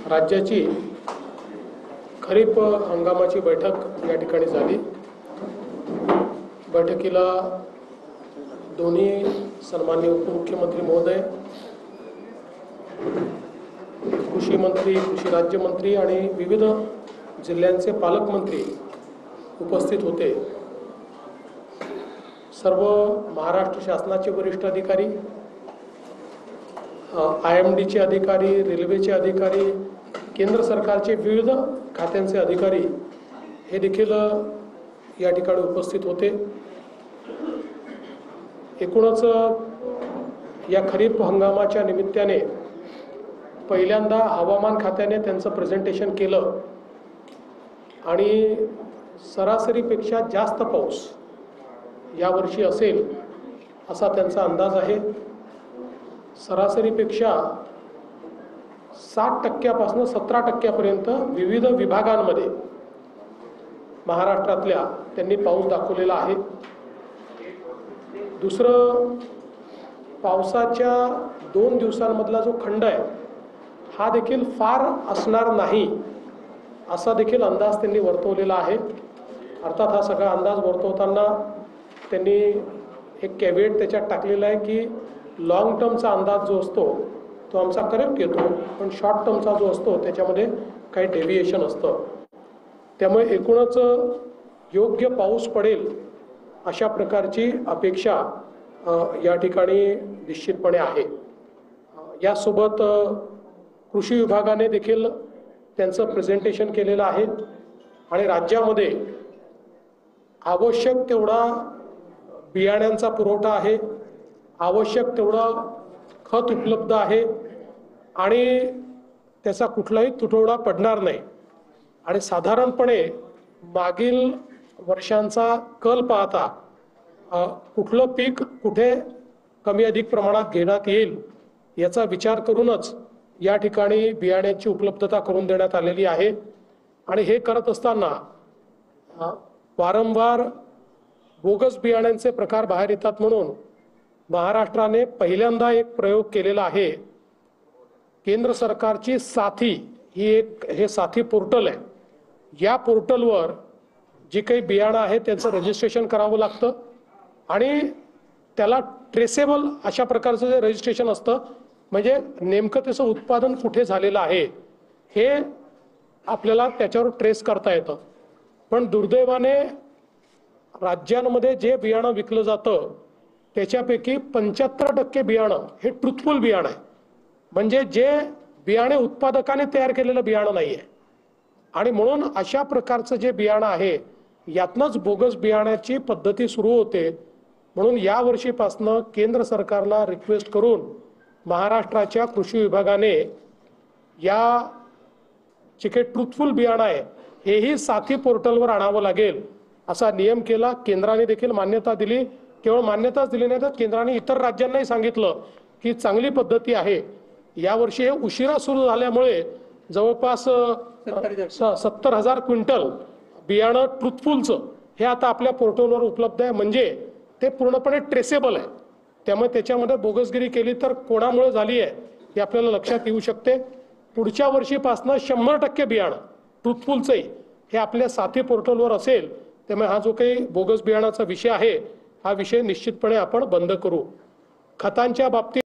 राज्याची खरीप हंगामाची बैठक या ठिकाणी झाली। बैठकीला दोन्ही सन्माननीय उपमुख्यमंत्री महोदय, कृषी मंत्री, कृषी राज्यमंत्री आणि विविध जिल्ह्यांचे पालकमंत्री उपस्थित होते। सर्व महाराष्ट्र शासनाचे वरिष्ठ अधिकारी, IMDचे अधिकारी, रेल्वेचे अधिकारी, केंद्र सरकारचे विविध खात्यांचे अधिकारी हे देखील या ठिकाणी उपस्थित होते। एकूणच या खरीप हंगामाच्या निमित्ताने पहिल्यांदा हवामान खात्याने त्यांचं प्रेझेंटेशन केलं आणि सरासरीपेक्षा जास्त पाऊस यावर्षी असेल असा त्यांचा अंदाज आहे। सरासरीपेक्षा 60% 17% विविध विभागांमध्ये महाराष्ट्रातल्या त्यांनी पाऊस दाखवलेला आहे। दुसरं, पावसाच्या 2 दिवसांमधला जो खंड आहे हा देखील फार असणार नाही असा देखील अंदाज त्यांनी वर्तवलेला आहे। अर्थात हा सगळा अंदाज वर्तवताना त्यांनी एक कॅव्हेट त्याच्यात टाकलेला आहे की लॉंग टर्मचा अंदाज जो असतो तो आमचा करेक्ट येतो, पण शॉर्ट टर्मचा जो असतो त्याच्यामध्ये काही डेव्हिएशन असतं। त्यामुळे एकूणच योग्य पाऊस पडेल अशा प्रकारची अपेक्षा या ठिकाणी निश्चितपणे आहे। यासोबत कृषी विभागाने देखील त्यांचं प्रेझेंटेशन केलेलं आहे आणि राज्यामध्ये आवश्यक तेवढा बियाण्यांचा पुरवठा आहे, आवश्यक तेवढा खत उपलब्ध आहे आणि त्याचा कुठलाही तुटवडा पडणार नाही। आणि साधारणपणे मागील वर्षांचा कल पाहता कुठलं पीक कुठे कमी अधिक प्रमाणात घेण्यात येईल याचा विचार करूनच या ठिकाणी बियाण्यांची उपलब्धता करून देण्यात आलेली आहे। आणि हे करत असताना वारंवार बोगस बियाण्यांचे प्रकार बाहेर येतात म्हणून महाराष्ट्राने पहिल्यांदा एक प्रयोग केलेला आहे। केंद्र सरकारची साथी हे साथी पोर्टल आहे। या पोर्टलवर जे काही बियाणं आहे त्यांचं रजिस्ट्रेशन करावं लागतं आणि त्याला ट्रेसेबल अशा प्रकारचं जे रजिस्ट्रेशन असतं, म्हणजे नेमकं त्याचं उत्पादन कुठे झालेलं आहे हे आपल्याला त्याच्यावर ट्रेस करता येतं। पण दुर्दैवाने राज्यांमध्ये जे बियाणं विकलं जातं त्याच्यापैकी 75% बियाणं हे ट्रुथफुल बियाणं आहे, म्हणजे जे बियाणे उत्पादकाने तयार केलेलं बियाणं नाही आहे। आणि म्हणून अशा प्रकारचं जे बियाणं आहे यातनंच बोगस बियाण्याची पद्धती सुरू होते। म्हणून या वर्षीपासनं केंद्र सरकारला रिक्वेस्ट करून महाराष्ट्राच्या कृषी विभागाने या जे काही ट्रुथफुल बियाणं आहे हेही साथी पोर्टलवर आणावं लागेल असा नियम केला। केंद्राने देखील मान्यता दिली। केवळ मान्यताच दिली नाही तर केंद्राने इतर राज्यांनाही सांगितलं की चांगली पद्धती आहे। यावर्षी हे उशिरा सुरू झाल्यामुळे जवळपास 70,000 क्विंटल बियाणं ट्रुथफुलचं हे आता आपल्या पोर्टलवर उपलब्ध आहे, म्हणजे ते पूर्णपणे ट्रेसेबल आहे। त्यामुळे त्याच्यामध्ये बोगसगिरी केली तर कोणामुळे झाली आहे हे आपल्याला लक्षात येऊ शकते। पुढच्या वर्षीपासनं 100% बियाणं ट्रुथफुलचंही हे आपल्या साथी पोर्टलवर असेल। त्यामुळे हा जो काही बोगस बियाणाचा विषय आहे हा विषय निश्चितपणे आपण बंद करू। खतांच्या बाबतीत